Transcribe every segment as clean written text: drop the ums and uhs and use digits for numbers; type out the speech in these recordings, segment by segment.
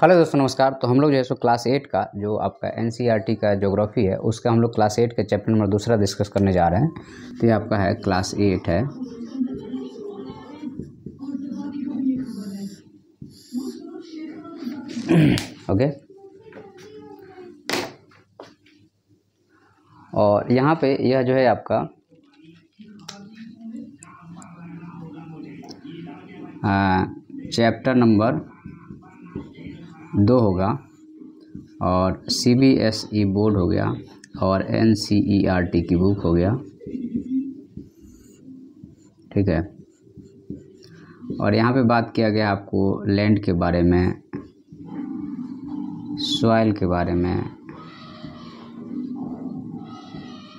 Hello दोस्तों नमस्कार। तो हम लोग जो है सो क्लास 8 का जो आपका एनसीईआरटी का ज्योग्राफी है उसका हम लोग क्लास 8 के चैप्टर नंबर 2 डिस्कस करने जा रहे हैं। तो ये आपका है क्लास 8 है। ओके, और यहाँ पे यह जो है आपका चैप्टर नंबर 2 होगा और सीबीएसई बोर्ड हो गया और एनसीईआरटी की बुक हो गया, ठीक है। और यहाँ पे बात किया गया आपको लैंड के बारे में, सॉइल के बारे में,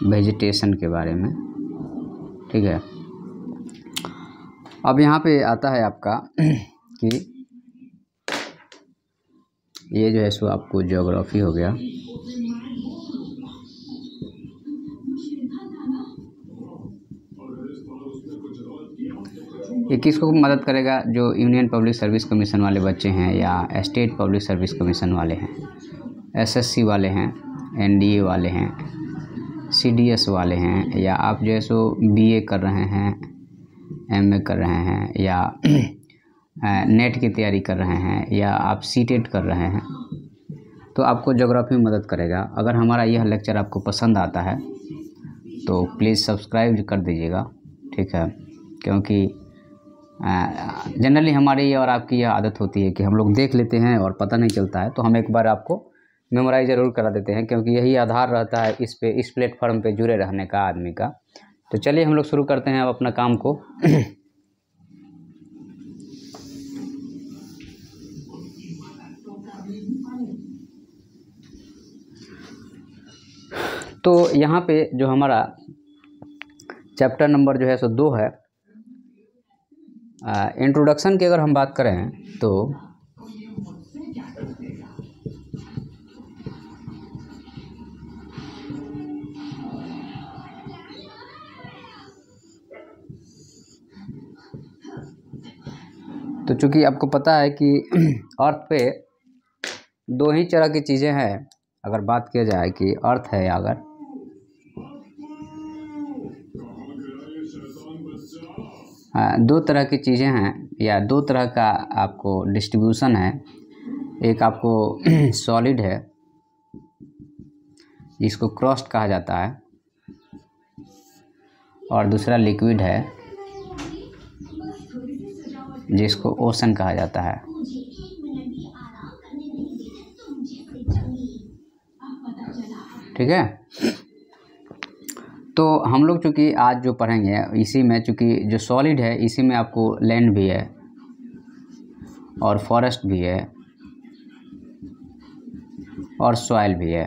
वेजिटेशन के बारे में, ठीक है। अब यहाँ पे आता है आपका कि ये जो है सो आपको ज्योग्राफी हो गया। ये किसको मदद करेगा? जो यूनियन पब्लिक सर्विस कमीशन वाले बच्चे हैं या स्टेट पब्लिक सर्विस कमीशन वाले हैं, एसएससी वाले हैं, एनडीए वाले हैं, सीडीएस वाले हैं, या आप जो है सो बीए कर रहे हैं, एमए कर रहे हैं, या नेट की तैयारी कर रहे हैं, या आप सीटेट कर रहे हैं, तो आपको ज्योग्राफी में मदद करेगा। अगर हमारा यह लेक्चर आपको पसंद आता है तो प्लीज़ सब्सक्राइब कर दीजिएगा, ठीक है। क्योंकि जनरली हमारी और आपकी यह आदत होती है कि हम लोग देख लेते हैं और पता नहीं चलता है, तो हम एक बार आपको मेमोराइज ज़रूर करा देते हैं, क्योंकि यही आधार रहता है इस प्लेटफॉर्म पे जुड़े रहने का आदमी का। तो चलिए हम लोग शुरू करते हैं अब अपना काम को। तो यहाँ पे जो हमारा चैप्टर नंबर जो है सो 2 है। इंट्रोडक्शन की अगर हम बात करें तो चूँकि आपको पता है कि अर्थ पे 2 ही तरह की चीज़ें हैं। अगर बात किया जाए कि अर्थ है, अगर दो तरह की चीज़ें हैं या 2 तरह का आपको डिस्ट्रीब्यूशन है। एक आपको सॉलिड है जिसको क्रस्ट कहा जाता है, और दूसरा लिक्विड है जिसको ओशन कहा जाता है, ठीक है। तो हम लोग चूँकि आज जो पढ़ेंगे इसी में, चूँकि जो सॉलिड है इसी में आपको लैंड भी है और फॉरेस्ट भी है और सॉइल भी है।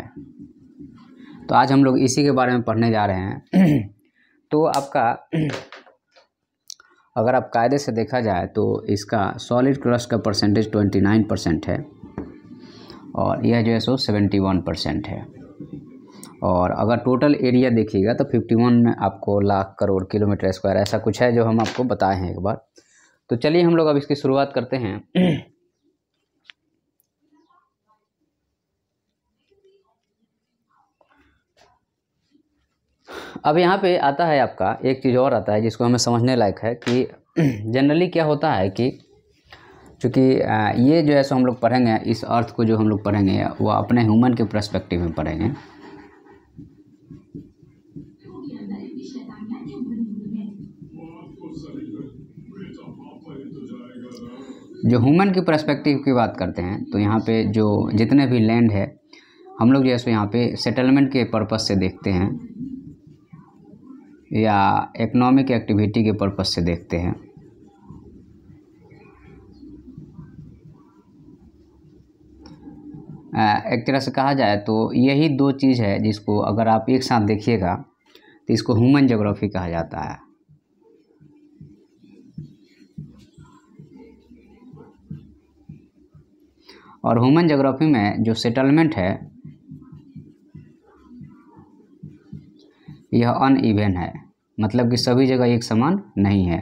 तो आज हम लोग इसी के बारे में पढ़ने जा रहे हैं। तो आपका अगर आप कायदे से देखा जाए तो इसका सॉलिड क्रस्ट का परसेंटेज 29% है और यह जो है सो 71% है। और अगर टोटल एरिया देखिएगा तो 51 आपको लाख करोड़ किलोमीटर स्क्वायर ऐसा कुछ है, जो हम आपको बताए हैं एक बार। तो चलिए हम लोग अब इसकी शुरुआत करते हैं। अब यहाँ पे आता है आपका एक चीज़ और आता है जिसको हमें समझने लायक है कि जनरली क्या होता है कि चूँकि ये जो है सो हम लोग पढ़ेंगे, इस अर्थ को जो हम लोग पढ़ेंगे वो अपने ह्यूमन के पर्सपेक्टिव में पढ़ेंगे। जो ह्यूमन की पर्सपेक्टिव की बात करते हैं तो यहाँ पे जो जितने भी लैंड है हम लोग जैसे यहाँ पे सेटलमेंट के पर्पस से देखते हैं या इकोनॉमिक एक्टिविटी के पर्पस से देखते हैं। एक तरह से कहा जाए तो यही 2 चीज़ है जिसको अगर आप एक साथ देखिएगा तो इसको ह्यूमन ज्योग्राफी कहा जाता है। और ह्यूमन ज्योग्राफी में जो सेटलमेंट है यह अनइवन है, मतलब कि सभी जगह एक समान नहीं है।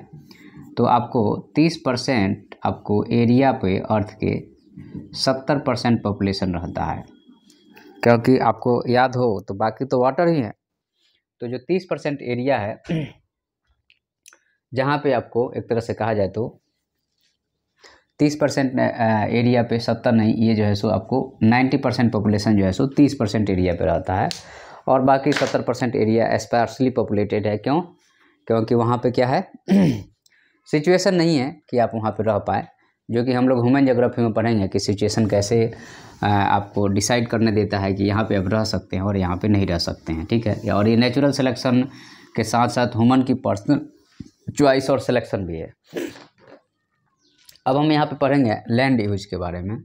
तो आपको 30% आपको एरिया पे अर्थ के 70% पॉपुलेशन रहता है, क्योंकि आपको याद हो तो बाकी तो वाटर ही है। तो जो 30% एरिया है जहाँ पे आपको एक तरह से कहा जाए तो 30% एरिया पे 70 नहीं, ये जो है सो आपको 90% पॉपुलेशन जो है सो 30% एरिया पे रहता है, और बाकी 70% एरिया स्पार्सली पॉपुलेटेड है। क्यों? क्योंकि वहाँ पे क्या है सिचुएशन नहीं है कि आप वहाँ पे रह पाए, जो कि हम लोग ह्यूमन ज्योग्राफी में पढ़ेंगे कि सिचुएशन कैसे आपको डिसाइड करने देता है कि यहाँ पे आप रह सकते हैं और यहाँ पे नहीं रह सकते हैं, ठीक है। और ये नेचुरल सिलेक्शन के साथ साथ ह्यूमन की पर्सनल चॉइस और सिलेक्शन भी है। अब हम यहाँ पे पढ़ेंगे लैंड यूज के बारे में।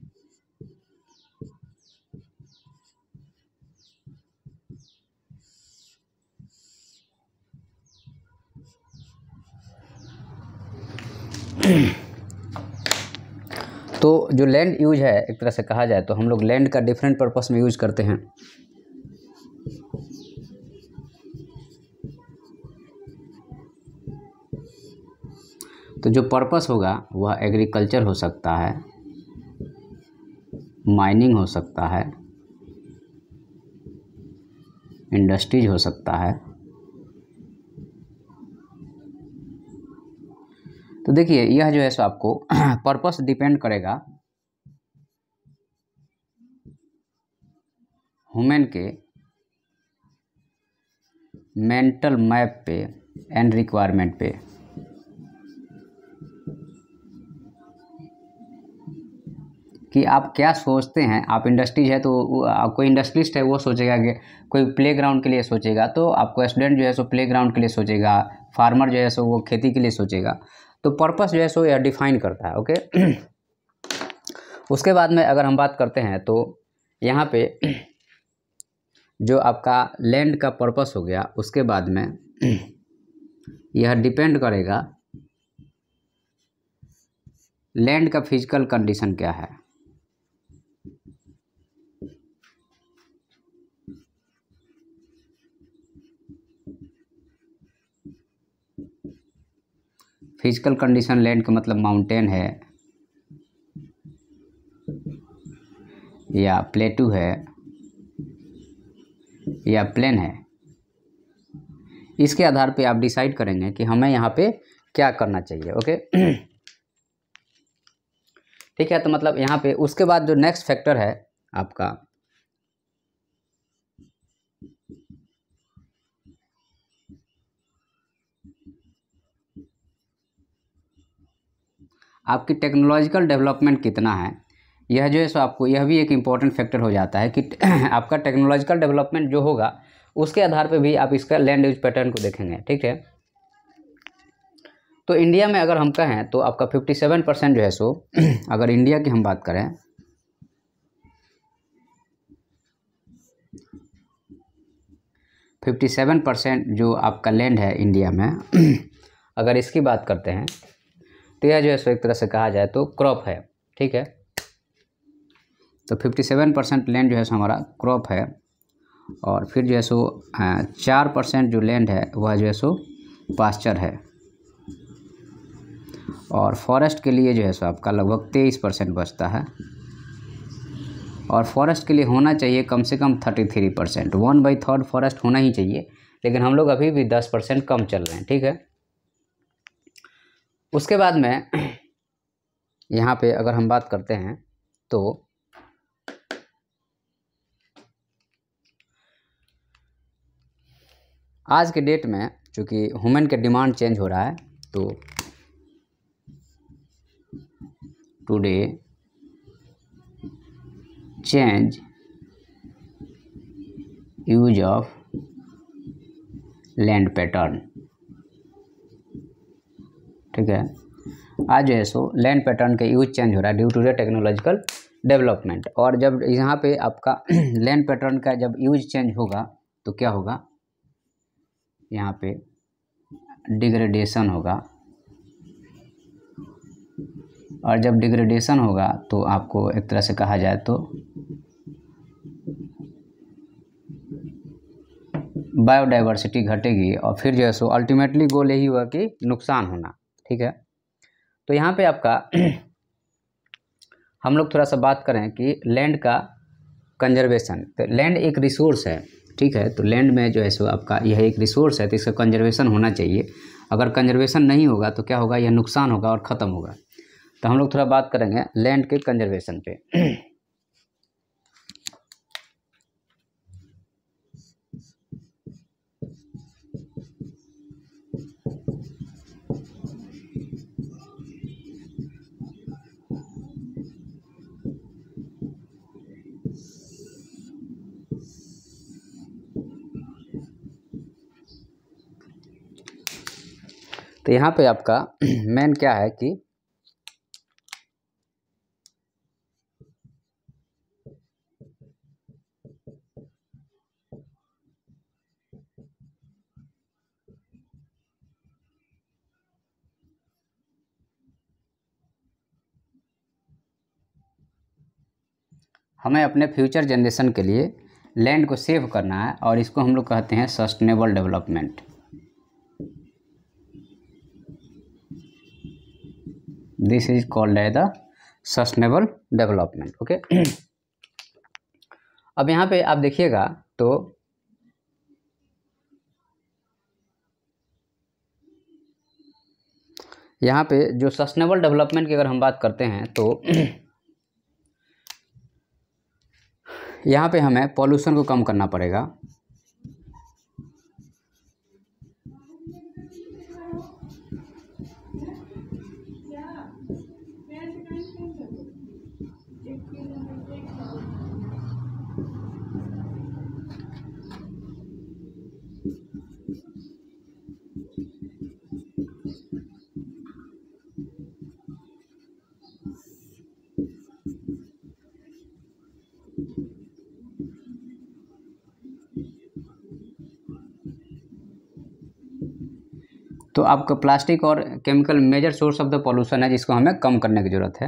तो जो लैंड यूज है एक तरह से कहा जाए तो हम लोग लैंड का डिफरेंट पर्पस में यूज करते हैं। तो जो पर्पस होगा वह एग्रीकल्चर हो सकता है, माइनिंग हो सकता है, इंडस्ट्रीज हो सकता है। तो देखिए यह जो है सो आपको पर्पस डिपेंड करेगा ह्यूमन के मेंटल मैप पे एंड रिक्वायरमेंट पे। कि आप क्या सोचते हैं। आप इंडस्ट्रीज है तो कोई इंडस्ट्रिस्ट है वो सोचेगा कि कोई प्लेग्राउंड के लिए सोचेगा, तो आपको स्टूडेंट जो है सो प्लेग्राउंड के लिए सोचेगा, फार्मर जो है सो वो खेती के लिए सोचेगा। तो पर्पस जो है सो यह डिफाइन करता है, ओके। उसके बाद में अगर हम बात करते हैं तो यहाँ पे जो आपका लैंड का पर्पस हो गया, उसके बाद में यह डिपेंड करेगा लैंड का फिजिकल कंडीशन क्या है। फिजिकल कंडीशन लैंड का मतलब माउंटेन है या प्लेटू है या प्लेन है, इसके आधार पे आप डिसाइड करेंगे कि हमें यहाँ पे क्या करना चाहिए, ओके। ठीक है। तो मतलब यहाँ पे उसके बाद जो नेक्स्ट फैक्टर है आपका आपकी टेक्नोलॉजिकल डेवलपमेंट कितना है, यह जो है सो आपको यह भी एक इम्पॉर्टेंट फैक्टर हो जाता है कि आपका टेक्नोलॉजिकल डेवलपमेंट जो होगा उसके आधार पे भी आप इसका लैंड यूज पैटर्न को देखेंगे, ठीक है। तो इंडिया में अगर हम कहें तो आपका 57% जो है सो अगर इंडिया की हम बात करें 57% जो आपका लैंड है इंडिया में अगर इसकी बात करते हैं तो यह जो है सो एक तरह से कहा जाए तो क्रॉप है, ठीक है। तो 57% लैंड जो है सो हमारा क्रॉप है, और फिर जो है सो 4% जो लैंड है वह जो है सो पास्चर है, और फॉरेस्ट के लिए जो है सो आपका लगभग 23% बचता है, और फॉरेस्ट के लिए होना चाहिए कम से कम 33%, 1/3 फॉरेस्ट होना ही चाहिए, लेकिन हम लोग अभी भी 10% कम चल रहे हैं, ठीक है। उसके बाद में यहाँ पे अगर हम बात करते हैं तो आज के डेट में चूँकि ह्यूमन के डिमांड चेंज हो रहा है, तो today change use of land pattern, ठीक है। आज जो है सो लैंड पैटर्न का यूज चेंज हो रहा है due to the technological development, और जब यहाँ पे आपका लैंड पैटर्न का जब यूज चेंज होगा तो क्या होगा, यहाँ पे डिग्रेडेशन होगा, और जब डिग्रेडेशन होगा तो आपको एक तरह से कहा जाए तो बायोडाइवर्सिटी घटेगी, और फिर जो है सो अल्टीमेटली गोल यही हुआ कि नुकसान होना, ठीक है। तो यहाँ पे आपका हम लोग थोड़ा सा बात करें कि लैंड का कंजर्वेशन। तो लैंड एक रिसोर्स है, ठीक है। तो लैंड में जो है सो आपका यह एक रिसोर्स है, तो इसका कंजर्वेशन होना चाहिए। अगर कंजर्वेशन नहीं होगा तो क्या होगा, यह नुकसान होगा और ख़त्म होगा। तो हम लोग थोड़ा बात करेंगे लैंड के कंजर्वेशन पे। तो यहाँ पे आपका मेन क्या है कि हमें अपने फ्यूचर जनरेशन के लिए लैंड को सेव करना है, और इसको हम लोग कहते हैं sustainable development. This is called as the sustainable development, okay. अब यहाँ पे आप देखिएगा तो यहाँ पे जो सस्टेनेबल डेवलपमेंट की अगर हम बात करते हैं तो यहाँ पे हमें पॉल्यूशन को कम करना पड़ेगा। तो आपका प्लास्टिक और chemical major source of the pollution है, जिसको हमें कम करने की ज़रूरत है।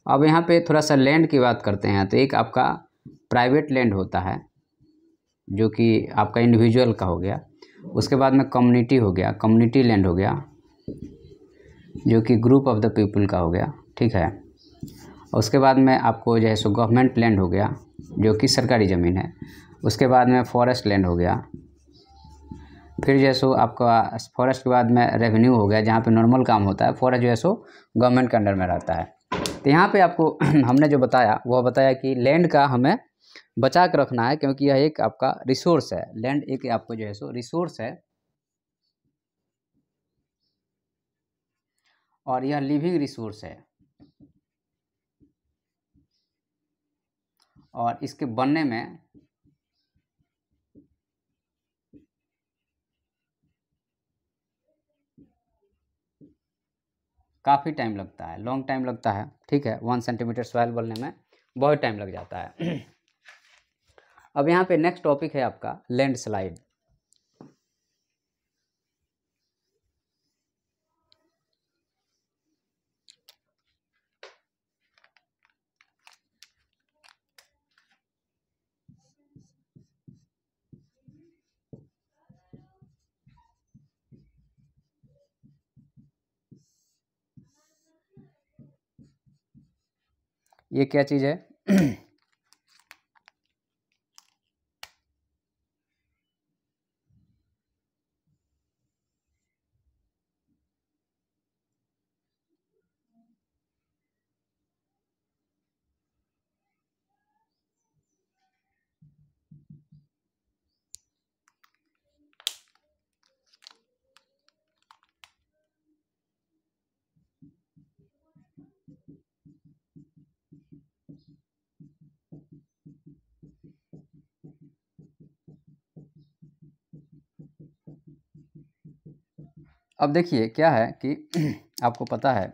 अब यहाँ पे थोड़ा सा लैंड की बात करते हैं। तो एक आपका प्राइवेट लैंड होता है जो कि आपका इंडिविजुअल का हो गया। उसके बाद में कम्युनिटी हो गया, कम्युनिटी लैंड हो गया जो कि ग्रुप ऑफ द पीपल का हो गया, ठीक है। उसके बाद में आपको जो है सो गवर्नमेंट लैंड हो गया जो कि सरकारी ज़मीन है। उसके बाद में फॉरेस्ट लैंड हो गया। फिर जो है सो आपका फॉरेस्ट के बाद में रेवेन्यू हो गया, जहाँ पे नॉर्मल काम होता है। फॉरेस्ट जो है सो गवर्नमेंट के अंडर में रहता है। तो यहाँ पे आपको हमने जो बताया वो बताया कि लैंड का हमें बचा के रखना है, क्योंकि यह एक आपका रिसोर्स है। लैंड एक आपको जो है सो रिसोर्स है, और यह लिविंग रिसोर्स है, और इसके बनने में काफ़ी टाइम लगता है, लॉन्ग टाइम लगता है, ठीक है। 1 सेंटीमीटर सॉइल बनने में बहुत टाइम लग जाता है। अब यहाँ पे नेक्स्ट टॉपिक है आपका लैंडस्लाइड। ये क्या चीज़ है? अब देखिए क्या है कि आपको पता है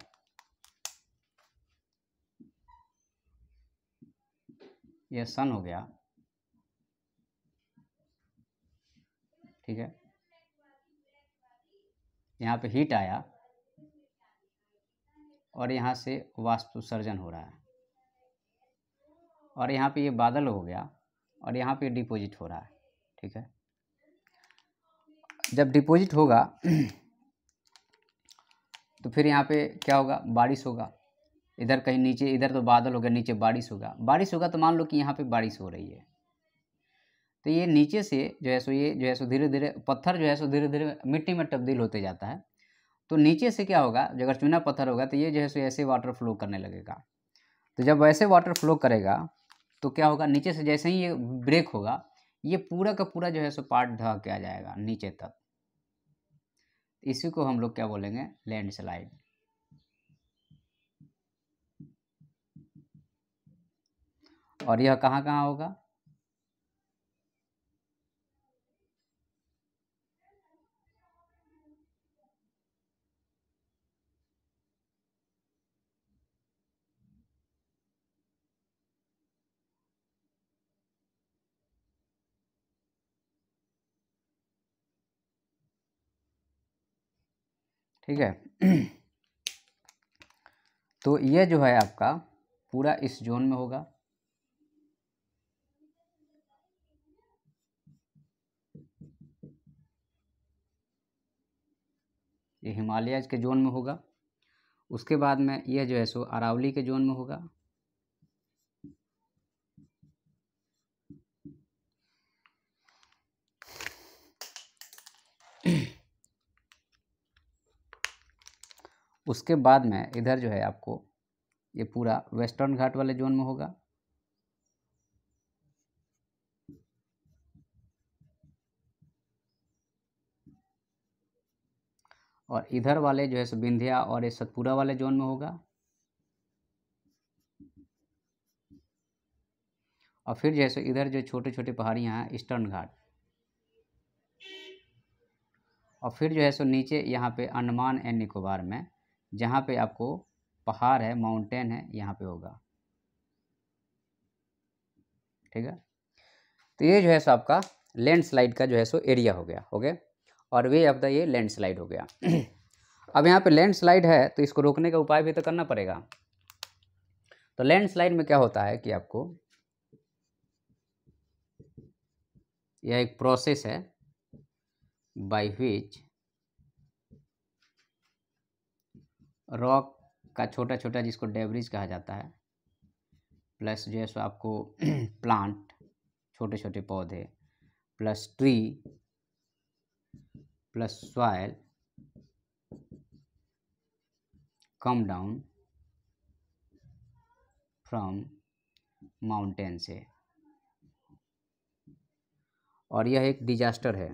ये सन हो गया, ठीक है। यहाँ पे हीट आया और यहाँ से वाष्प उत्सर्जन हो रहा है, और यहाँ पे ये बादल हो गया, और यहाँ पे डिपॉजिट हो रहा है, ठीक है। जब डिपॉजिट होगा तो फिर यहाँ पे क्या होगा, बारिश होगा, इधर कहीं नीचे, इधर तो बादल हो गया, नीचे बारिश होगा, बारिश होगा तो मान लो कि यहाँ पे बारिश हो रही है, तो ये नीचे से जो है सो ये जो है सो धीरे धीरे पत्थर जो है सो धीरे धीरे मिट्टी में तब्दील होते जाता है। तो नीचे से क्या होगा, अगर चूना पत्थर होगा तो ये जो है सो ऐसे वाटर फ्लो करने लगेगा। तो जब वैसे वाटर फ्लो करेगा तो क्या होगा, नीचे से जैसे ही ये ब्रेक होगा, ये पूरा का पूरा जो है सो पार्ट ढह के आ जाएगा नीचे तक। इसी को हम लोग क्या बोलेंगे, लैंडस्लाइड। और यह कहाँ कहाँ होगा, ठीक है। तो यह जो है आपका पूरा इस जोन में होगा। ये हिमालयज के जोन में होगा। उसके बाद में यह जो है सो अरावली के जोन में होगा। उसके बाद में इधर जो है आपको ये पूरा वेस्टर्न घाट वाले जोन में होगा। और इधर वाले जो है सो विंध्या और ये सतपुरा वाले जोन में होगा। और फिर जैसे इधर जो छोटे छोटे पहाड़ियाँ हैं, ईस्टर्न घाट। और फिर जो है सो नीचे यहाँ पे अंडमान एंड निकोबार में जहाँ पे आपको पहाड़ है, माउंटेन है, यहाँ पे होगा। ठीक है। तो ये जो है सो आपका लैंडस्लाइड का जो है सो एरिया हो गया, ओके। और वे ऑफ द ये लैंडस्लाइड हो गया। अब यहाँ पे लैंडस्लाइड है तो इसको रोकने का उपाय भी तो करना पड़ेगा। तो लैंडस्लाइड में क्या होता है कि आपको यह एक प्रोसेस है बाय व्हिच रॉक का छोटा छोटा, जिसको डेब्रिज कहा जाता है, प्लस जो है सो आपको प्लांट, छोटे छोटे पौधे, plus tree, plus soil come down from mountain से। और यह एक डिजास्टर है,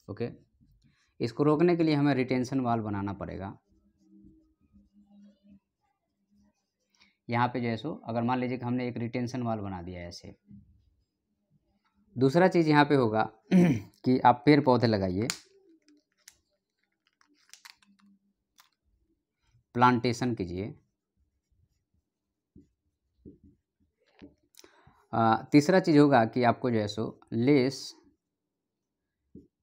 ओके। इसको रोकने के लिए हमें रिटेंशन वाल बनाना पड़ेगा। यहाँ पे जो है सो अगर मान लीजिए कि हमने एक रिटेंशन वाल बना दिया है ऐसे। दूसरा चीज़ यहाँ पे होगा कि आप पेड़ पौधे लगाइए, प्लांटेशन कीजिए। तीसरा चीज़ होगा कि आपको जो है सो less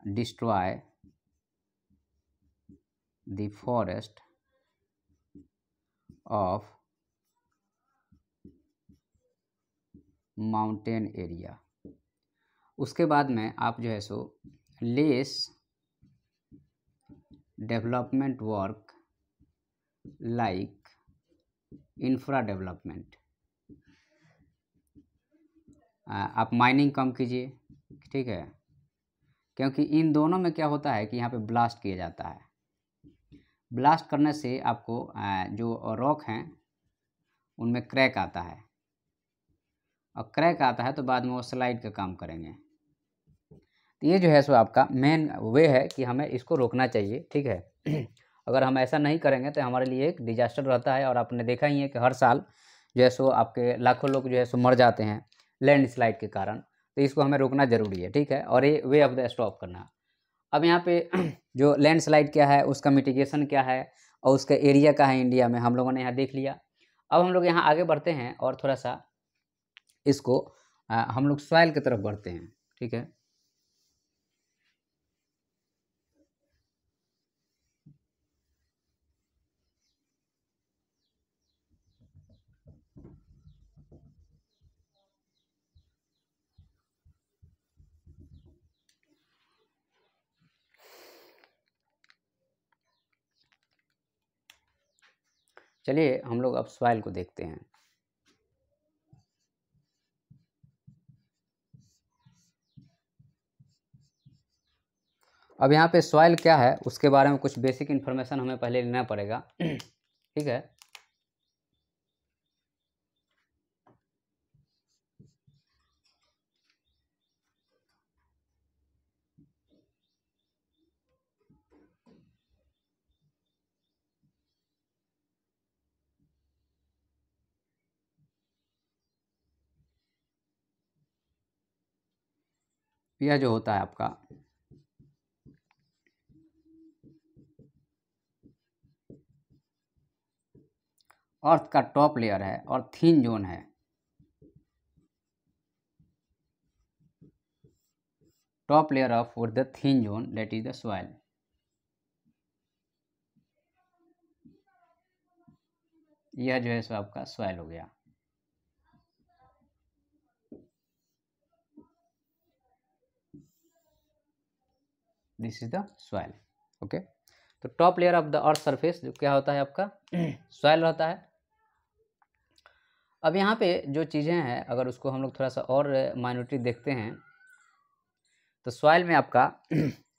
destroy the forest of mountain area. उसके बाद में आप जो है सो less development work like infra development. आप माइनिंग कम कीजिए, ठीक है, क्योंकि इन दोनों में क्या होता है कि यहाँ पे ब्लास्ट किया जाता है। ब्लास्ट करने से आपको जो रॉक हैं उनमें क्रैक आता है, और क्रैक आता है तो बाद में वो स्लाइड का काम करेंगे। तो ये जो है सो आपका मेन वे है कि हमें इसको रोकना चाहिए, ठीक है। अगर हम ऐसा नहीं करेंगे तो हमारे लिए एक डिजास्टर रहता है। और आपने देखा ही है कि हर साल जो है सो आपके लाखों लोग जो है सो मर जाते हैं लैंडस्लाइड के कारण। तो इसको हमें रोकना ज़रूरी है, ठीक है, और ये वे ऑफ द स्टॉप करना। अब यहाँ पे जो लैंडस्लाइड क्या है, उसका मिटिगेशन क्या है, और उसका एरिया का है इंडिया में, हम लोगों ने यहाँ देख लिया। अब हम लोग यहाँ आगे बढ़ते हैं और थोड़ा सा इसको हम लोग सॉइल की तरफ बढ़ते हैं, ठीक है। चलिए हम लोग अब सॉइल को देखते हैं। अब यहाँ पे सॉइल क्या है उसके बारे में कुछ बेसिक इन्फॉर्मेशन हमें पहले लेना पड़ेगा। ठीक है, यह जो होता है आपका अर्थ का टॉप लेयर है और थीन जोन है। Top layer of the thin zone that is the soil. यह जो है सो आपका सॉइल हो गया। This is the soil. Okay, तो top layer of the earth surface जो क्या होता है आपका सॉइल रहता है। अब यहाँ पे जो चीज़ें हैं अगर उसको हम लोग थोड़ा सा और माइन्यूटली देखते हैं तो सॉइल में आपका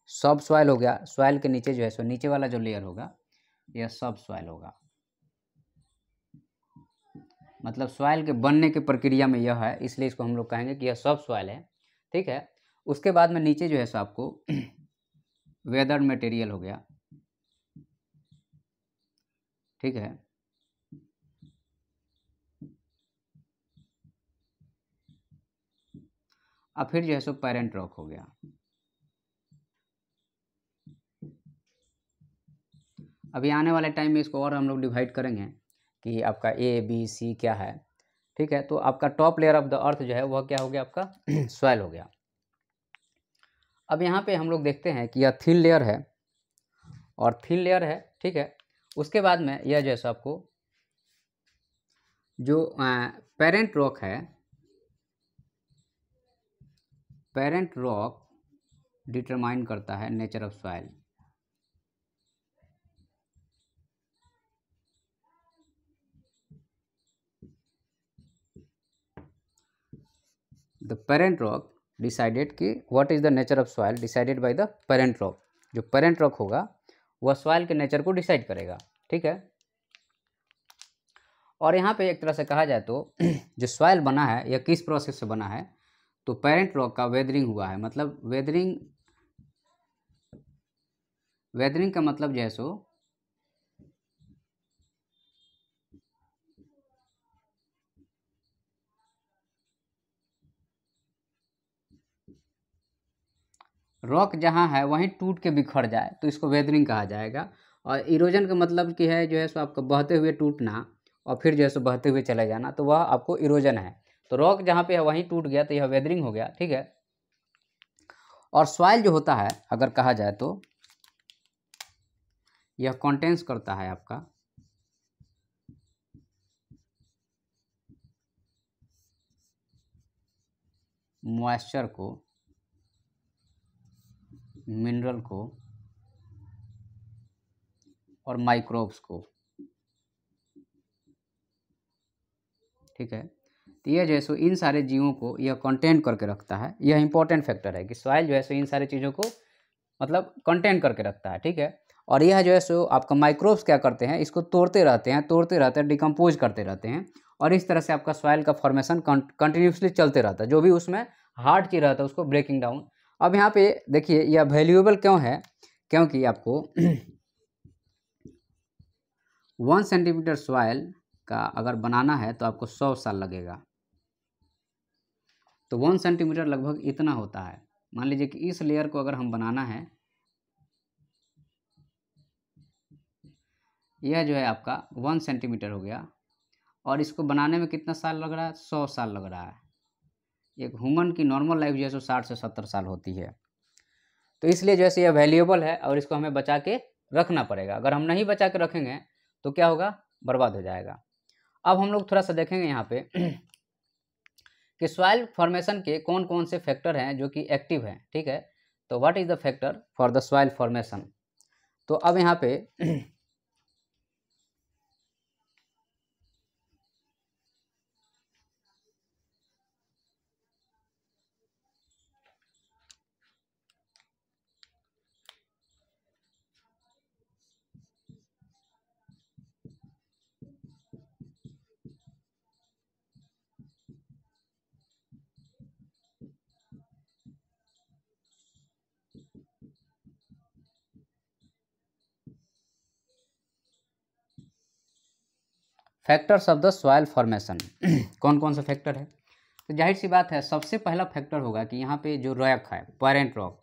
सब सॉइल हो गया। सॉइल के नीचे जो है सो नीचे वाला जो लेयर होगा यह सब सॉइल होगा। मतलब सॉइल के बनने की प्रक्रिया में यह है, इसलिए इसको हम लोग कहेंगे कि यह सब सॉइल है। ठीक है, उसके बाद में नीचे जो है सो आपको वेदर्ड मटेरियल हो गया। ठीक है, अब फिर जो है सो पेरेंट रॉक हो गया। अभी आने वाले टाइम में इसको और हम लोग डिवाइड करेंगे कि आपका ए बी सी क्या है। ठीक है, तो आपका टॉप लेयर ऑफ द अर्थ जो है वह क्या हो गया आपका सॉइल हो गया। अब यहाँ पे हम लोग देखते हैं कि यह थिन लेयर है और थिन लेयर है। ठीक है, उसके बाद में यह जो है सो आपको जो पेरेंट रॉक है, पेरेंट रॉक डिटरमाइन करता है nature of soil. The parent rock decided कि what is the nature of soil decided by the parent rock. जो पेरेंट रॉक होगा वह सॉइल के नेचर को डिसाइड करेगा। ठीक है, और यहाँ पे एक तरह से कहा जाए तो जो सॉइल बना है यह किस प्रोसेस से बना है, तो पेरेंट रॉक का वेदरिंग हुआ है। मतलब वेदरिंग, वेदरिंग का मतलब जो है सो रॉक जहाँ है वहीं टूट के बिखर जाए तो इसको वेदरिंग कहा जाएगा। और इरोजन का मतलब कि है जो है सो आपका बहते हुए टूटना और फिर जो है सो बहते हुए चले जाना, तो वह आपको इरोजन है। तो रॉक जहाँ पे है वहीं टूट गया तो यह वेदरिंग हो गया। ठीक है, और सॉइल जो होता है अगर कहा जाए तो यह कंटेंस करता है आपका मॉइस्चर को, मिनरल को और माइक्रोब्स को। ठीक है, तो यह जो है सो इन सारे जीवों को यह कंटेन करके रखता है। यह इंपॉर्टेंट फैक्टर है कि सॉइल जो है सो इन सारी चीज़ों को मतलब कंटेन करके रखता है। ठीक है, और यह जो है सो आपका माइक्रोब्स क्या करते हैं, इसको तोड़ते रहते हैं, डिकम्पोज करते रहते हैं और इस तरह से आपका सॉइल का फॉर्मेशन कंटिन्यूसली चलते रहता है। जो भी उसमें हार्ड चीज़ रहता है उसको ब्रेकिंग डाउन। अब यहाँ पे देखिए यह वैल्यूएबल क्यों है, क्योंकि आपको 1 सेंटीमीटर सॉइल का अगर बनाना है तो आपको 100 साल लगेगा। तो 1 सेंटीमीटर लगभग इतना होता है। मान लीजिए कि इस लेयर को अगर हम बनाना है, यह जो है आपका 1 सेंटीमीटर हो गया और इसको बनाने में कितना साल लग रहा है, 100 साल लग रहा है। एक ह्यूमन की नॉर्मल लाइफ जो है सो 60 से 70 साल होती है। तो इसलिए जैसे यह वैल्यूएबल है और इसको हमें बचा के रखना पड़ेगा। अगर हम नहीं बचा के रखेंगे तो क्या होगा, बर्बाद हो जाएगा। अब हम लोग थोड़ा सा देखेंगे यहाँ पे कि सॉइल फॉर्मेशन के कौन कौन से फैक्टर हैं जो कि एक्टिव हैं। ठीक है, तो what is the factor for the soil formation. तो अब यहाँ पे factors of the soil formation कौन कौन सा फैक्टर है? तो जाहिर सी बात है सबसे पहला फैक्टर होगा कि यहाँ पे जो रॉक है, पेरेंट रॉक,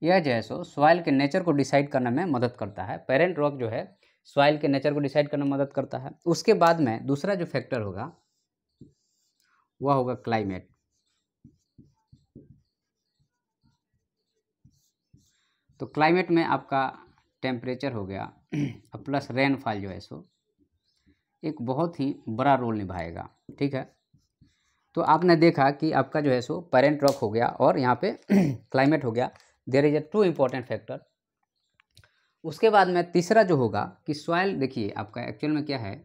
यह जो है सो सॉइल के नेचर को डिसाइड करने में मदद करता है। पेरेंट रॉक जो है सॉइल के नेचर को डिसाइड करने में मदद करता है। उसके बाद में दूसरा जो फैक्टर होगा वह होगा क्लाइमेट। तो क्लाइमेट में आपका टेम्परेचर हो गया प्लस रेनफॉल जो है सो एक बहुत ही बड़ा रोल निभाएगा। ठीक है, तो आपने देखा कि आपका जो है सो पेरेंट रॉक हो गया और यहाँ पे क्लाइमेट हो गया। There is a two important factor. उसके बाद में तीसरा जो होगा कि सॉइल, देखिए आपका एक्चुअल में क्या है,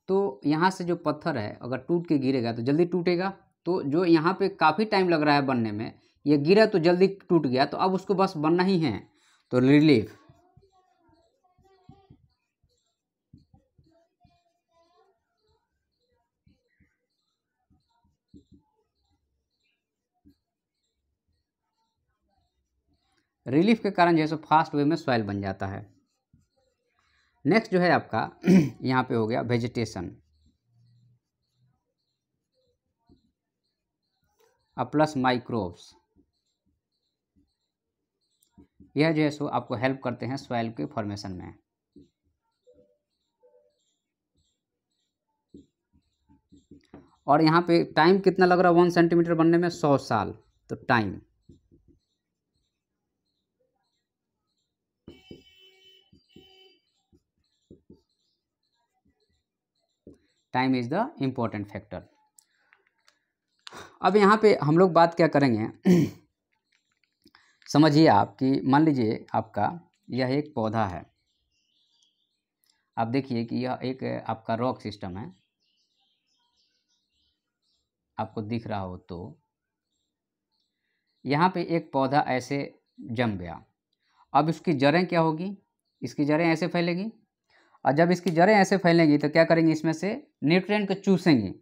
तो यहाँ से जो पत्थर है अगर टूट के गिरेगा तो जल्दी टूटेगा। तो जो यहाँ पे काफ़ी टाइम लग रहा है बनने में, ये गिरा तो जल्दी टूट गया, तो अब उसको बस बनना ही है। तो रिलीफ, रिलीफ के कारण जो है सो फास्ट वे में सॉइल बन जाता है। नेक्स्ट जो है आपका यहाँ पे हो गया वेजिटेशन प्लस माइक्रोब्स। यह जो है सो आपको हेल्प करते हैं सॉइल के फॉर्मेशन में। और यहाँ पे टाइम कितना लग रहा है 1 सेंटीमीटर बनने में? 100 साल। तो time is the important factor. अब यहाँ पे हम लोग बात क्या करेंगे समझिए आप कि मान लीजिए आपका यह एक पौधा है। आप देखिए कि यह एक आपका रॉक सिस्टम है, आपको दिख रहा हो तो यहाँ पे एक पौधा ऐसे जम गया। अब इसकी जड़ें क्या होगी? इसकी जड़ें ऐसे फैलेगी, और जब इसकी जड़ें ऐसे फैलेंगी तो क्या करेंगी? इसमें से न्यूट्रिएंट को चूसेंगी।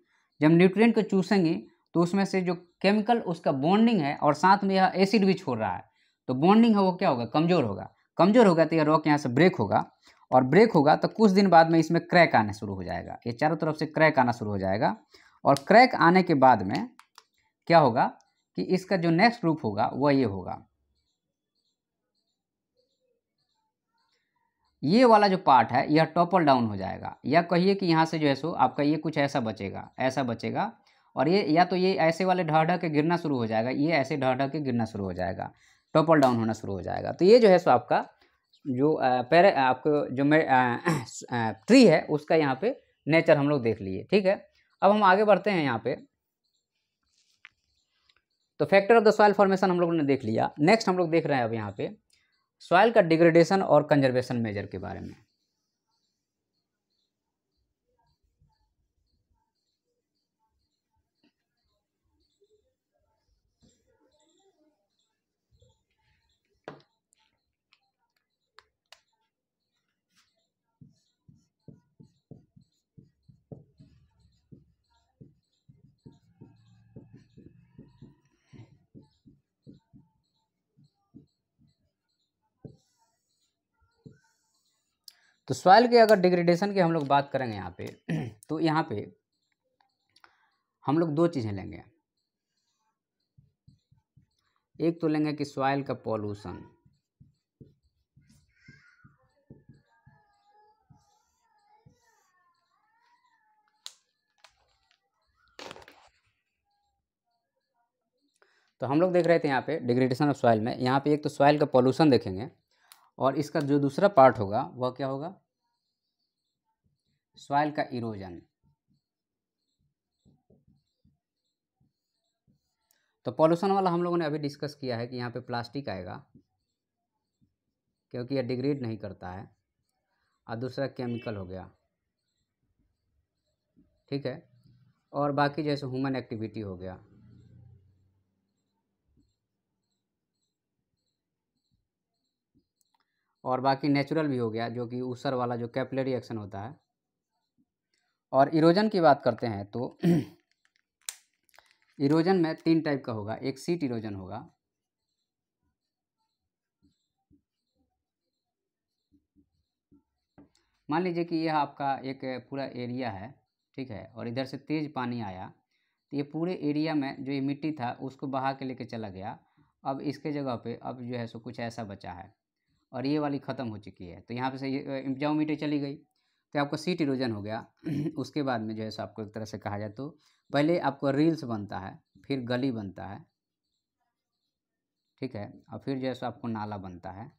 जब न्यूट्रिएंट को चूसेंगी तो उसमें से जो केमिकल उसका बॉन्डिंग है और साथ में यह एसिड भी छोड़ रहा है, तो बॉन्डिंग है वो क्या होगा? कमज़ोर होगा। कमज़ोर होगा तो यह रॉक यहाँ से ब्रेक होगा, और ब्रेक होगा तो कुछ दिन बाद में इसमें क्रैक आना शुरू हो जाएगा। ये चारों तरफ से क्रैक आना शुरू हो जाएगा, और क्रैक आने के बाद में क्या होगा कि इसका जो नेक्स्ट रूप होगा वह ये होगा। ये वाला जो पार्ट है यह टॉपल डाउन हो जाएगा, या कहिए कि यहाँ से जो है सो आपका ये कुछ ऐसा बचेगा, ऐसा बचेगा, और ये या तो ये ऐसे वाले ढह ढह के गिरना शुरू हो जाएगा, ये ऐसे ढह ढह के गिरना शुरू हो जाएगा, टॉपल डाउन होना शुरू हो जाएगा। तो ये जो है सो आपका जो आपको जो ट्री है उसका यहाँ पे नेचर हम लोग देख लिए। ठीक है, अब हम आगे बढ़ते हैं यहाँ पे। तो factor of the soil formation हम लोगों ने देख लिया। नेक्स्ट हम लोग देख रहे हैं अब यहाँ पे सॉइल का डिग्रेडेशन और कंजर्वेशन मेजर के बारे में। तो सॉइल के अगर डिग्रेडेशन की हम लोग बात करेंगे यहाँ पे तो यहाँ पे हम लोग दो चीज़ें लेंगे। एक तो लेंगे कि सॉइल का पॉल्यूशन, तो हम लोग देख रहे थे यहाँ पे डिग्रेडेशन ऑफ सॉइल में, यहाँ पे एक तो सॉइल का पॉल्यूशन देखेंगे, और इसका जो दूसरा पार्ट होगा वह क्या होगा? सॉइल का इरोजन। तो पॉल्यूशन वाला हम लोगों ने अभी डिस्कस किया है कि यहाँ पे प्लास्टिक आएगा क्योंकि यह डिग्रेड नहीं करता है, और दूसरा केमिकल हो गया। ठीक है, और बाकी जैसे ह्यूमन एक्टिविटी हो गया। और बाकी नेचुरल भी हो गया, जो कि ऊसर वाला जो कैपिलरी एक्शन होता है, और इरोजन की बात करते हैं तो इरोजन में 3 टाइप का होगा। एक सीट इरोजन होगा, मान लीजिए कि यह आपका एक पूरा एरिया है, ठीक है, और इधर से तेज़ पानी आया तो ये पूरे एरिया में जो ये मिट्टी था उसको बहा के लेके चला गया। अब इसके जगह पे अब जो है सो कुछ ऐसा बचा है और ये वाली ख़त्म हो चुकी है, तो यहाँ पे से ये उपजाऊ मिट्टी चली गई, तो आपको सीट इरोजन हो गया। उसके बाद में जो है सो आपको एक तरह से कहा जाए तो पहले आपको रील्स बनता है, फिर गली बनता है, ठीक है, और फिर जो है सो आपको नाला बनता है।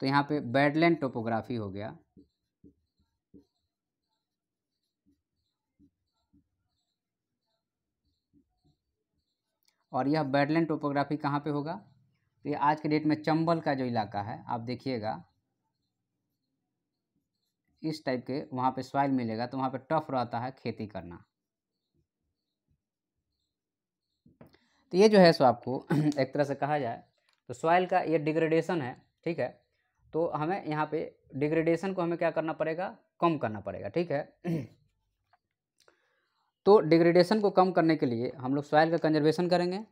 तो यहाँ पे बैडलैंड टोपोग्राफी हो गया, और यह बैडलैंड टोपोग्राफी कहाँ पे होगा, तो ये आज के डेट में चंबल का जो इलाका है आप देखिएगा इस टाइप के वहाँ पे सॉइल मिलेगा, तो वहाँ पे टफ रहता है खेती करना। तो ये जो है सो आपको एक तरह से कहा जाए तो सॉइल का ये डिग्रेडेशन है, ठीक है। तो हमें यहाँ पे डिग्रेडेशन को हमें क्या करना पड़ेगा, कम करना पड़ेगा, ठीक है। तो डिग्रेडेशन को कम करने के लिए हम लोग सॉइल का कंजर्वेशन करेंगे।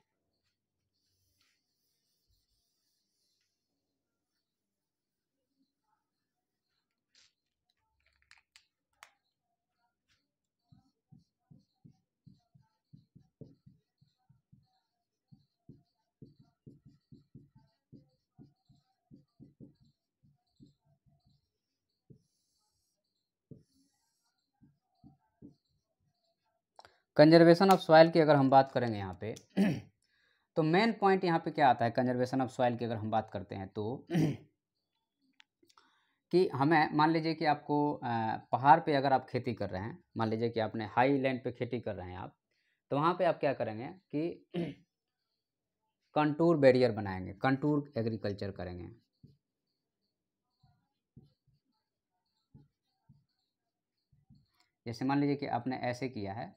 कंजर्वेशन ऑफ सॉइल की अगर हम बात करेंगे यहाँ पे तो मेन पॉइंट यहाँ पे क्या आता है कंजर्वेशन ऑफ सॉइल की अगर हम बात करते हैं तो कि हमें मान लीजिए कि आपको पहाड़ पे अगर आप खेती कर रहे हैं, मान लीजिए कि आपने हाई लैंड पे खेती कर रहे हैं आप, तो वहाँ पे आप क्या करेंगे कि कंटूर बैरियर बनाएंगे, कंटूर एग्रीकल्चर करेंगे। जैसे मान लीजिए कि आपने ऐसे किया है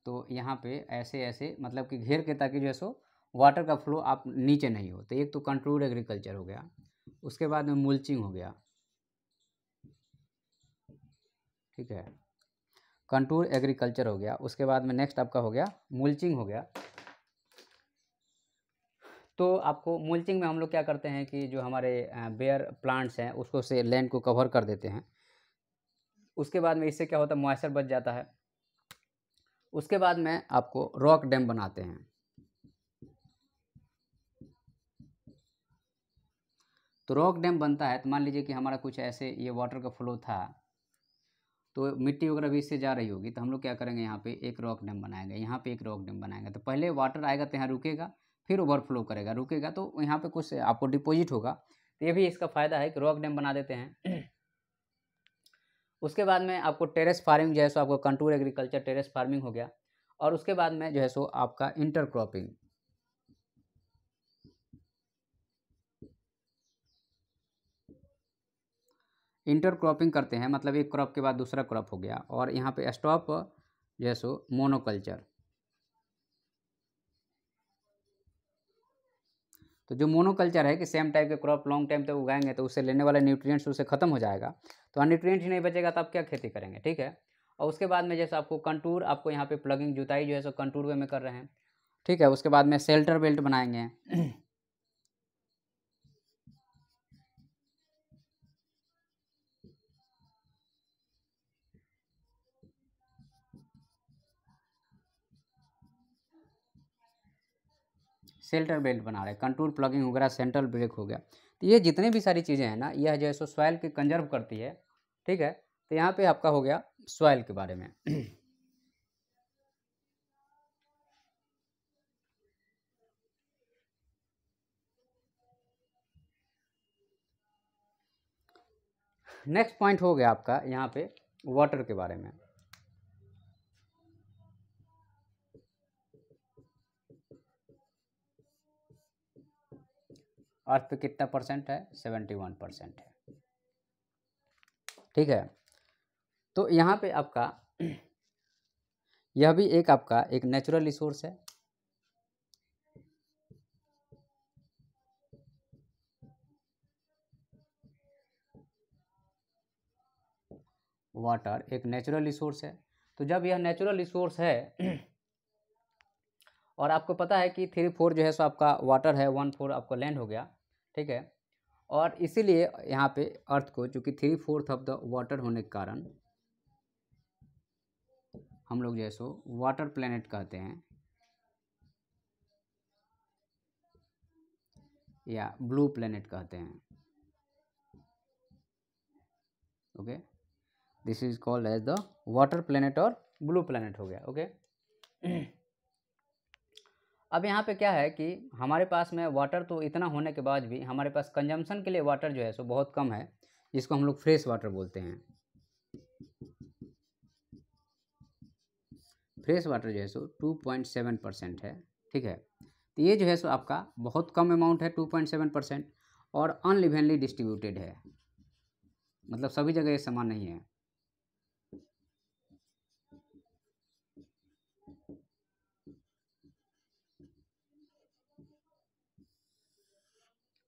तो यहाँ पे ऐसे ऐसे मतलब कि घेर के, ताकि जो है सो वाटर का फ्लो आप नीचे नहीं हो। तो एक तो कंट्रोल्ड एग्रीकल्चर हो गया, उसके बाद में मुल्चिंग हो गया, ठीक है, कंटूर एग्रीकल्चर हो गया। उसके बाद में नेक्स्ट आपका हो गया मुल्चिंग हो गया। तो आपको मुल्चिंग में हम लोग क्या करते हैं कि जो हमारे बेयर प्लांट्स हैं उसको से लैंड को कवर कर देते हैं। उसके बाद में इससे क्या होता है, मॉइस्चर बच जाता है। उसके बाद में आपको रॉक डैम बनाते हैं। तो रॉक डैम बनता है तो मान लीजिए कि हमारा कुछ ऐसे ये वाटर का फ्लो था, तो मिट्टी वगैरह भी इससे जा रही होगी, तो हम लोग क्या करेंगे यहाँ पे एक रॉक डैम बनाएंगे, यहाँ पे एक रॉक डैम बनाएंगे। तो पहले वाटर आएगा तो यहाँ रुकेगा, फिर ओवरफ्लो करेगा, रुकेगा तो यहाँ पे कुछ आपको डिपॉजिट होगा। तो ये भी इसका फ़ायदा है कि रॉक डैम बना देते हैं। उसके बाद में आपको टेरेस फार्मिंग जो है सो आपको कंटूर एग्रीकल्चर टेरेस फार्मिंग हो गया। और उसके बाद में जो है सो आपका इंटरक्रॉपिंग, इंटरक्रॉपिंग करते हैं, मतलब एक क्रॉप के बाद दूसरा क्रॉप हो गया। और यहाँ पे स्टॉप जो है सो मोनोकल्चर। तो जो मोनोकल्चर है कि सेम टाइप के क्रॉप लॉन्ग टाइम तक उगाएंगे तो उससे लेने वाले न्यूट्रिएंट्स उससे खत्म हो जाएगा, तो न्यूट्रिएंट ही नहीं बचेगा तो आप क्या खेती करेंगे, ठीक है। और उसके बाद में जैसे आपको कंटूर, आपको यहाँ पे प्लगिंग जुताई जो है सो कंटूर वे में कर रहे हैं, ठीक है। उसके बाद में शेल्टर बेल्ट बनाएंगे। शेल्टर बेल्ट बना रहे हैं, कंटूर प्लगिंग वगैरह, सेंट्रल ब्रेक हो गया। तो ये जितने भी सारी चीज़ें हैं ना, यह जो है सो सॉइल की कंजर्व करती है, ठीक है। तो यहाँ पे आपका हो गया सॉइल के बारे में। नेक्स्ट पॉइंट हो गया आपका यहाँ पे वाटर के बारे में। अर्थ पे कितना परसेंट है, 71% है, ठीक है। तो यहाँ पे आपका यह भी एक आपका एक नेचुरल रिसोर्स है। वाटर एक नेचुरल रिसोर्स है। तो जब यह नेचुरल रिसोर्स है और आपको पता है कि 3/4 जो है सो आपका वाटर है, 1/4 आपका लैंड हो गया, ठीक है। और इसीलिए यहाँ पे अर्थ को चूँकि 3/4 ऑफ द वाटर होने के कारण हम लोग जो है सो वाटर प्लैनेट कहते हैं या ब्लू प्लैनेट कहते हैं। Okay, this is called as the water planet और ब्लू प्लैनेट हो गया। ओके अब यहाँ पे क्या है कि हमारे पास में वाटर तो इतना होने के बाद भी हमारे पास कंजम्पशन के लिए वाटर जो है सो बहुत कम है, जिसको हम लोग फ्रेश वाटर बोलते हैं। फ्रेश वाटर जो है सो 2.7% है, ठीक है। तो ये जो है सो आपका बहुत कम अमाउंट है 2.7%, और अनइवनली डिस्ट्रीब्यूटेड है, मतलब सभी जगह ये समान नहीं है।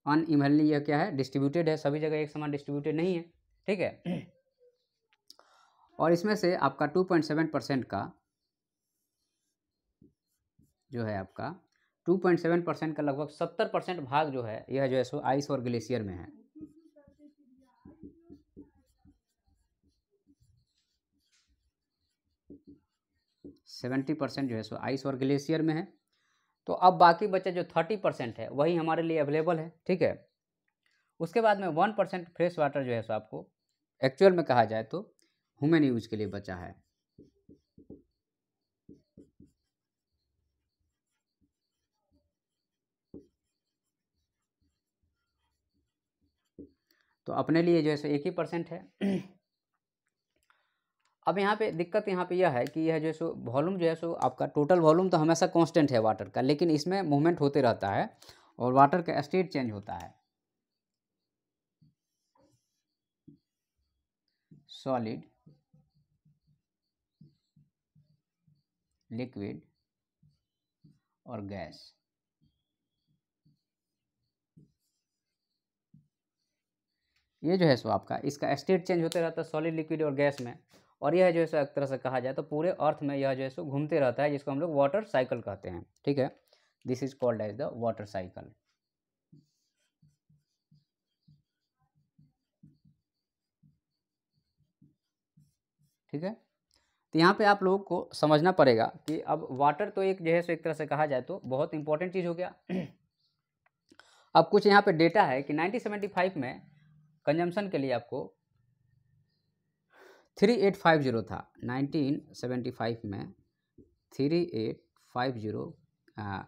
अनइवनली यह क्या है, डिस्ट्रीब्यूटेड है, सभी जगह एक समान डिस्ट्रीब्यूटेड नहीं है, ठीक है। और इसमें से आपका 2.7% का जो है आपका 2.7% का लगभग 70% भाग जो है यह जो है सो आइस और ग्लेशियर में है। 70% जो है सो आइस और ग्लेशियर में है। तो अब बाकी बचे जो 30% है वही हमारे लिए अवेलेबल है, ठीक है। उसके बाद में 1% फ्रेश वाटर जो है सो आपको एक्चुअल में कहा जाए तो ह्यूमन यूज के लिए बचा है। तो अपने लिए जो है सो 1% है। अब यहाँ पे दिक्कत यहाँ पे यह है कि यह जो है सो वॉल्यूम जो है सो आपका टोटल वॉल्यूम तो हमेशा कांस्टेंट है वाटर का, लेकिन इसमें मूवमेंट होते रहता है और वाटर का स्टेट चेंज होता है। सॉलिड, लिक्विड और गैस। ये जो है सो आपका इसका स्टेट चेंज होते रहता है सॉलिड, लिक्विड और गैस में। और यह जो है सो एक तरह से कहा जाए तो पूरे अर्थ में यह जो है सो घूमते रहता है, जिसको हम लोग वाटर साइकिल कहते हैं, ठीक है। This is called as the water cycle, ठीक है। तो यहाँ पे आप लोगों को समझना पड़ेगा कि अब वाटर तो एक जो है सो एक तरह से कहा जाए तो बहुत इंपॉर्टेंट चीज़ हो गया। अब कुछ यहाँ पे डेटा है कि 1975 में कंजम्पशन के लिए आपको 3850 था। 1975 में 3850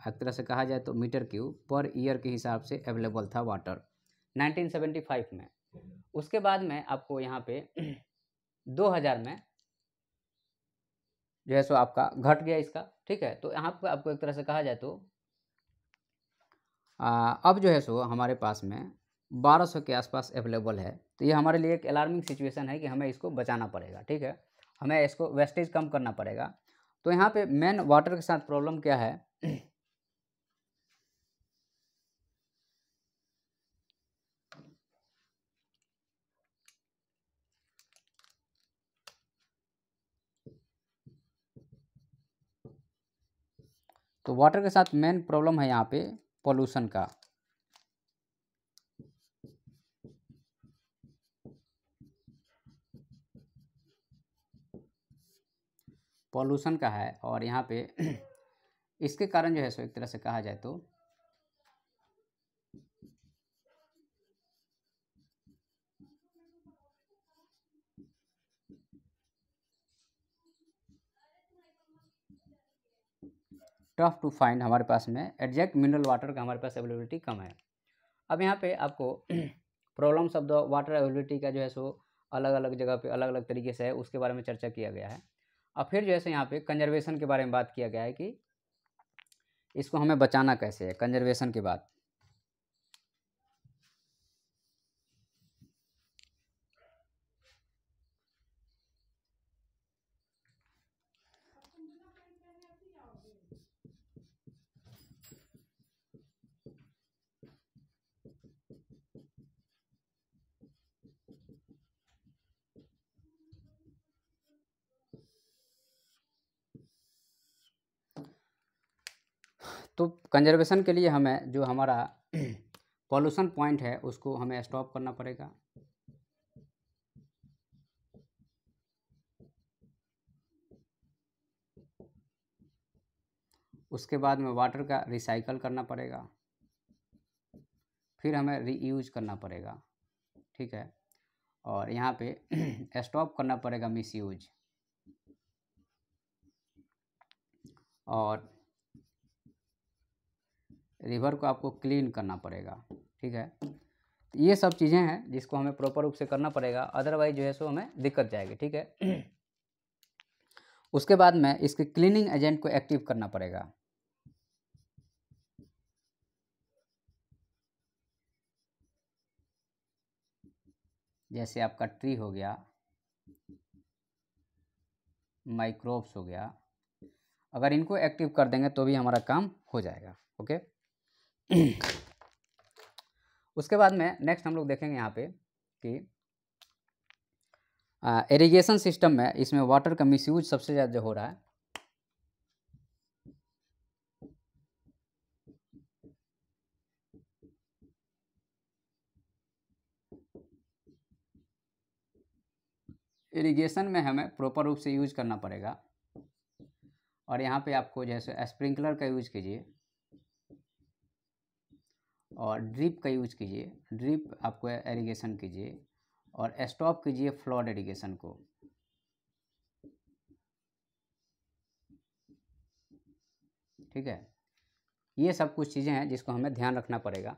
एक तरह से कहा जाए तो मीटर क्यूब पर ईयर के हिसाब से अवेलेबल था वाटर 1975 में। उसके बाद में आपको यहाँ पे 2000 में जो है सो आपका घट गया इसका, ठीक है। तो यहाँ पर आपको एक तरह से कहा जाए तो अब जो है सो हमारे पास में 1200 के आसपास अवेलेबल है। तो ये हमारे लिए एक अलार्मिंग सिचुएशन है कि हमें इसको बचाना पड़ेगा, ठीक है। हमें इसको वेस्टेज कम करना पड़ेगा। तो यहाँ पे मेन वाटर के साथ प्रॉब्लम क्या है, तो वाटर के साथ मेन प्रॉब्लम है यहाँ पे पोल्यूशन का। पॉल्यूशन का है और यहाँ पे इसके कारण जो है सो एक तरह से कहा जाए तो टफ टू फाइंड, हमारे पास में एग्जैक्ट मिनरल वाटर का हमारे पास अवेलेबिलिटी कम है। अब यहाँ पे आपको problems of the water availability का जो है सो अलग अलग जगह पे अलग अलग तरीके से है, उसके बारे में चर्चा किया गया है। अब फिर जो है सो यहाँ पे कंजर्वेशन के बारे में बात किया गया है कि इसको हमें बचाना कैसे है। कंजर्वेशन के बाद तो कंजर्वेशन के लिए हमें जो हमारा पॉल्यूशन पॉइंट है उसको हमें स्टॉप करना पड़ेगा। उसके बाद में वाटर का रिसाइकल करना पड़ेगा, फिर हमें रीयूज करना पड़ेगा, ठीक है। और यहाँ पे स्टॉप करना पड़ेगा मिसयूज, और रिवर को आपको क्लीन करना पड़ेगा, ठीक है। ये सब चीज़ें हैं जिसको हमें प्रॉपर रूप से करना पड़ेगा, अदरवाइज जो है सो हमें दिक्कत जाएगी, ठीक है। उसके बाद में इसके क्लीनिंग एजेंट को एक्टिव करना पड़ेगा। जैसे आपका ट्री हो गया, माइक्रोब्स हो गया, अगर इनको एक्टिव कर देंगे तो भी हमारा काम हो जाएगा, ओके। उसके बाद में नेक्स्ट हम लोग देखेंगे यहाँ पे कि इरिगेशन सिस्टम में इसमें वाटर का मिसयूज सबसे ज़्यादा हो रहा है। इरिगेशन में हमें प्रॉपर रूप से यूज करना पड़ेगा, और यहाँ पे आपको जैसे स्प्रिंकलर का यूज कीजिए और ड्रिप का यूज कीजिए, ड्रिप आपको इरिगेशन कीजिए, और स्टॉप कीजिए फ्लड इरिगेशन को, ठीक है। ये सब कुछ चीज़ें हैं जिसको हमें ध्यान रखना पड़ेगा।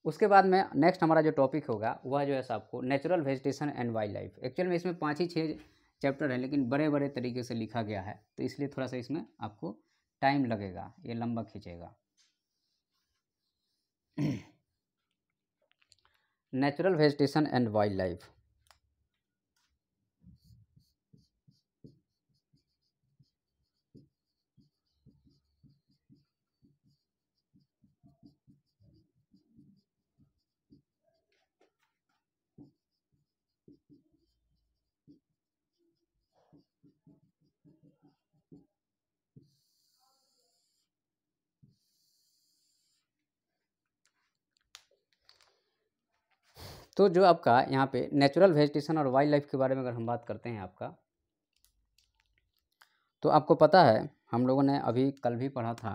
उसके बाद में नेक्स्ट हमारा जो टॉपिक होगा वह जो है आपको natural vegetation and wild life. Actual में इसमें 5 ही 6 चैप्टर है, लेकिन बड़े बड़े तरीके से लिखा गया है, तो इसलिए थोड़ा सा इसमें आपको टाइम लगेगा, ये लंबा खींचेगा। Natural vegetation and wild life. तो जो आपका यहाँ पे नेचुरल वेजिटेशन और वाइल्ड लाइफ के बारे में अगर हम बात करते हैं आपका, तो आपको पता है हम लोगों ने अभी कल भी पढ़ा था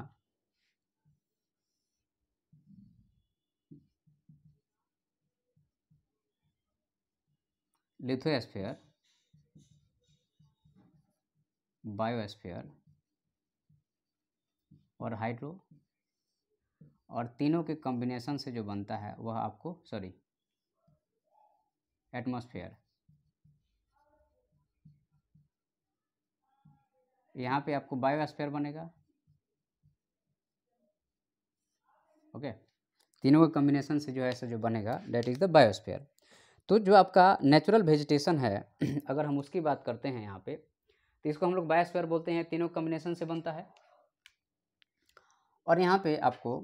लिथोस्फीयर, बायोस्फीयर और हाइड्रो, और तीनों के कॉम्बिनेशन से जो बनता है वह आपको एटमॉस्फेयर। यहाँ पे आपको बायोस्फीयर बनेगा, ओके। तीनों के कॉम्बिनेशन से जो है जो बनेगा दैट इज़ द बायोस्फीयर। तो जो आपका नेचुरल वेजिटेशन है अगर हम उसकी बात करते हैं यहाँ पे, तो इसको हम लोग बायोस्फीयर बोलते हैं, तीनों कॉम्बिनेशन से बनता है। और यहाँ पे आपको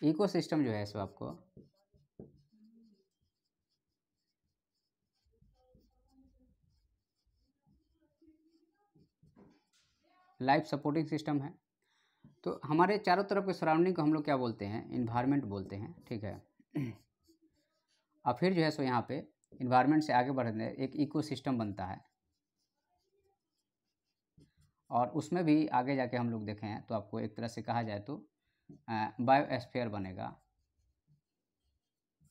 इकोसिस्टम जो है सो आपको लाइफ सपोर्टिंग सिस्टम है। तो हमारे चारों तरफ के सराउंडिंग को हम लोग क्या बोलते हैं, इन्वायरमेंट बोलते हैं, ठीक है। और फिर जो है सो यहाँ पे इन्वायरमेंट से आगे बढ़ने एक इकोसिस्टम बनता है, और उसमें भी आगे जाके हम लोग देखें तो आपको एक तरह से कहा जाए तो बायोस्फीयर बनेगा,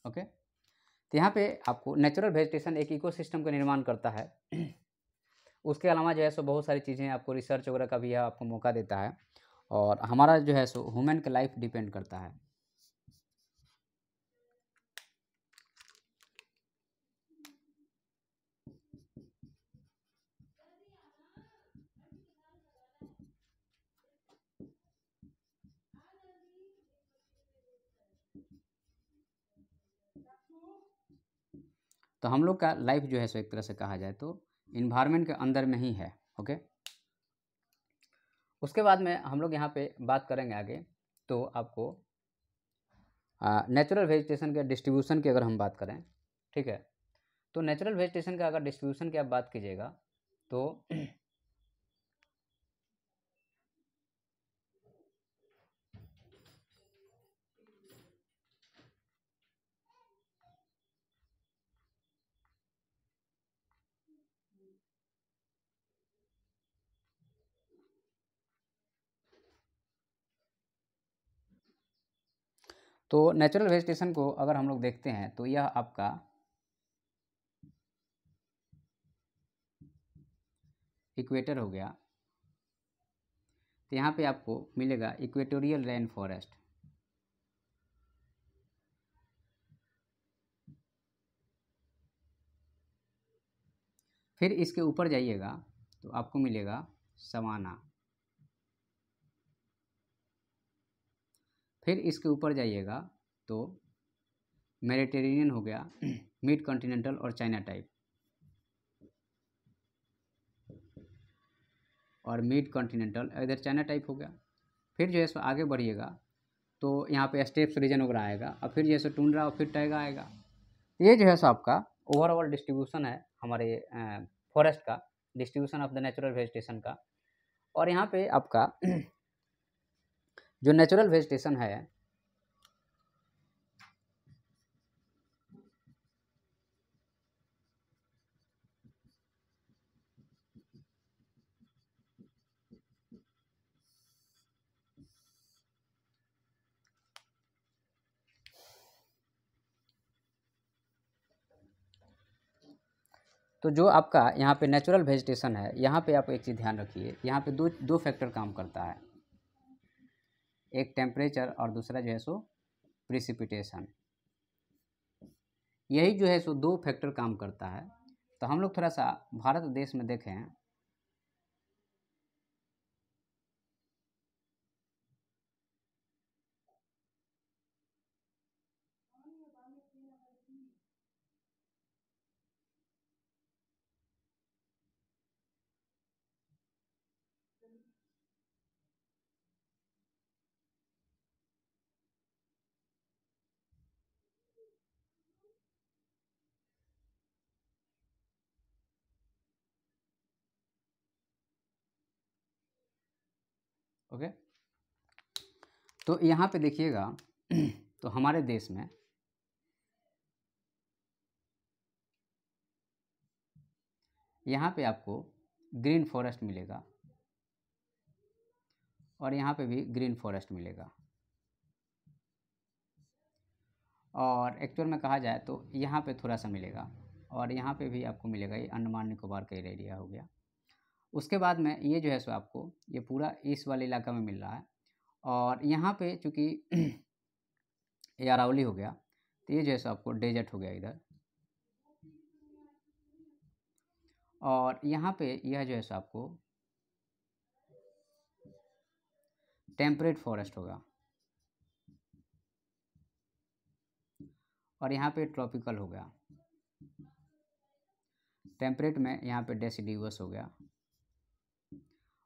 ओके। तो यहाँ पे आपको नेचुरल वेजिटेशन एक इकोसिस्टम का निर्माण करता है। उसके अलावा जो है सो बहुत सारी चीज़ें आपको रिसर्च वगैरह का भी आपको मौका देता है, और हमारा जो है सो ह्यूमन का लाइफ डिपेंड करता है। तो हम लोग का लाइफ जो है सो एक तरह से कहा जाए तो इन्वायरमेंट के अंदर में ही है, ओके। उसके बाद में हम लोग यहाँ पे बात करेंगे आगे, तो आपको नेचुरल वेजिटेशन के डिस्ट्रीब्यूशन की अगर हम बात करें, ठीक है, तो नेचुरल वेजिटेशन का अगर डिस्ट्रीब्यूशन की आप बात कीजिएगा तो नेचुरल वेजिटेशन को अगर हम लोग देखते हैं तो यह आपका इक्वेटर हो गया, तो यहाँ पे आपको मिलेगा इक्वेटोरियल रेन फॉरेस्ट। फिर इसके ऊपर जाइएगा तो आपको मिलेगा सवाना। फिर इसके ऊपर जाइएगा तो मेडिटेरेनियन हो गया, मिड कॉन्टिनेंटल और चाइना टाइप, और मिड कॉन्टिनेंटल इधर चाइना टाइप हो गया। फिर जो है सो आगे बढ़िएगा तो यहाँ पे स्टेप्स रीजन वगैरह आएगा, और फिर जैसे टुंड्रा और फिर टैगा आएगा। ये जो है सो आपका ओवरऑल डिस्ट्रीब्यूशन है हमारे फॉरेस्ट का, distribution of the natural vegetation का। और यहाँ पे आपका जो नेचुरल वेजिटेशन है तो जो आपका यहाँ पे नेचुरल वेजिटेशन है, यहाँ पे आप एक चीज़ ध्यान रखिए, यहाँ पे दो फैक्टर काम करता है, एक टेम्परेचर और दूसरा जो है सो प्रिसिपिटेशन। यही जो है सो दो फैक्टर काम करता है। तो हम लोग थोड़ा सा भारत देश में देखें ओके। तो यहाँ पे देखिएगा तो हमारे देश में यहाँ पे आपको ग्रीन फॉरेस्ट मिलेगा और यहाँ पे भी ग्रीन फॉरेस्ट मिलेगा, और एक्चुअल में कहा जाए तो यहाँ पे थोड़ा सा मिलेगा, और यहाँ पे भी आपको मिलेगा। ये अंडमान निकोबार का एरिया हो गया। उसके बाद में ये जो है सो आपको ये पूरा इस वाले इलाका में मिल रहा है, और यहाँ पे चूँकि ये अरावली हो गया तो ये जो है सो आपको डेजर्ट हो गया इधर, और यहाँ पे यह जो है सो आपको टेम्परेट फॉरेस्ट होगा, और यहाँ पे ट्रॉपिकल हो गया। टेम्परेट में यहाँ पे डेसिडिवस हो गया,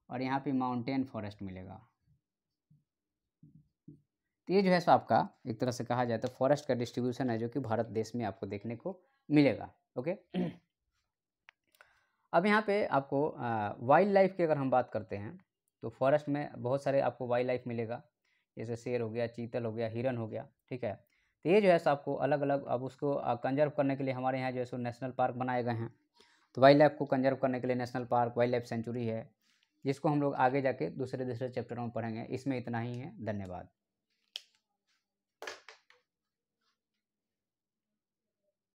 और यहाँ पे माउंटेन फॉरेस्ट मिलेगा। तो ये जो है सो आपका एक तरह से कहा जाए तो फॉरेस्ट का डिस्ट्रीब्यूशन है जो कि भारत देश में आपको देखने को मिलेगा। ओके। अब यहाँ पे आपको वाइल्ड लाइफ की अगर हम बात करते हैं तो फॉरेस्ट में बहुत सारे आपको वाइल्ड लाइफ मिलेगा, जैसे शेर हो गया, चीतल हो गया, हिरन हो गया, ठीक है। तो ये जो है सो आपको अलग अलग, अब उसको कंजर्व करने के लिए हमारे यहाँ जो है सो नेशनल पार्क बनाए गए हैं। तो वाइल्ड लाइफ को कंजर्व करने के लिए national park, wild life sanctuary है, जिसको हम लोग आगे जाके दूसरे चैप्टरों में पढ़ेंगे। इसमें इतना ही है। धन्यवाद।